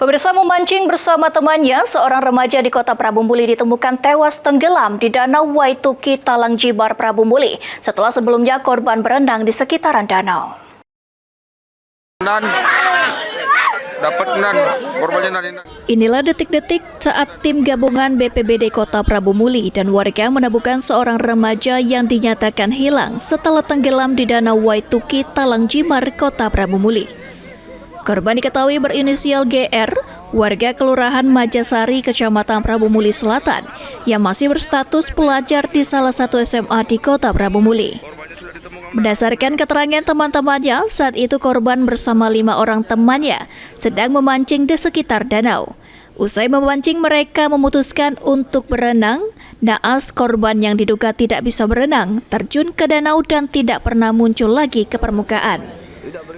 Pemirsa, memancing bersama temannya, seorang remaja di Kota Prabu Muli ditemukan tewas tenggelam di Danau Waituki, Talang Jibar, Prabu Muli, setelah sebelumnya korban berenang di sekitaran danau. Inilah detik-detik saat tim gabungan BPBD Kota Prabu Muli dan warga menemukan seorang remaja yang dinyatakan hilang setelah tenggelam di Danau Waituki, Talang Jibar, Kota Prabu Muli. Korban diketahui berinisial GR, warga Kelurahan Majasari, Kecamatan Prabu Muli Selatan, yang masih berstatus pelajar di salah satu SMA di Kota Prabu Muli. Berdasarkan keterangan teman-temannya, saat itu korban bersama 5 orang temannya sedang memancing di sekitar danau. Usai memancing, mereka memutuskan untuk berenang. Naas korban yang diduga tidak bisa berenang terjun ke danau dan tidak pernah muncul lagi ke permukaan.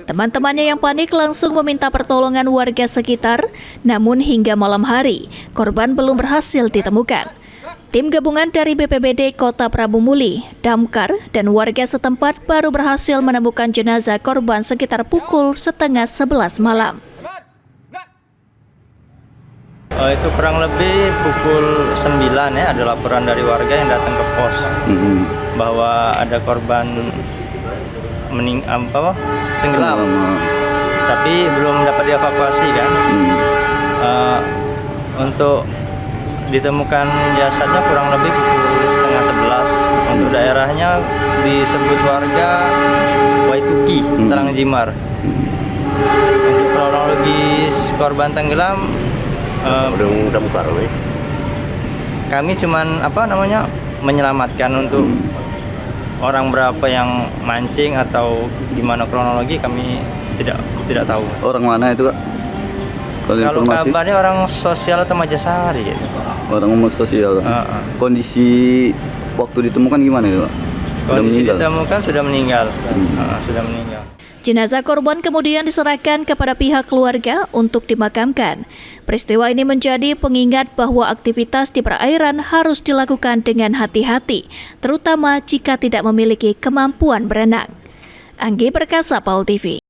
Teman-temannya yang panik langsung meminta pertolongan warga sekitar, namun hingga malam hari, korban belum berhasil ditemukan. Tim gabungan dari BPBD Kota Prabu Muli, Damkar, dan warga setempat baru berhasil menemukan jenazah korban sekitar pukul 10:30 malam. Itu kurang lebih pukul 9 ya, ada laporan dari warga yang datang ke pos bahwa ada korban tenggelam, tapi belum dapat dievakuasi kan. Untuk ditemukan jasadnya kurang lebih pukul 10:30. Untuk daerahnya disebut warga Waituki, Talang Jibar. Untuk kronologis korban tenggelam, kami cuman menyelamatkan. Untuk orang berapa yang mancing atau gimana kronologi kami tidak tahu. Orang mana itu, Kak? Kalau kabarnya orang sosial atau Majasari gitu. Orang sosial. Kondisi waktu ditemukan gimana itu, Kak? Kondisi ditemukan sudah meninggal. Sudah meninggal. Jenazah korban kemudian diserahkan kepada pihak keluarga untuk dimakamkan. Peristiwa ini menjadi pengingat bahwa aktivitas di perairan harus dilakukan dengan hati-hati, terutama jika tidak memiliki kemampuan berenang. Anggi Perkasa, PAL TV.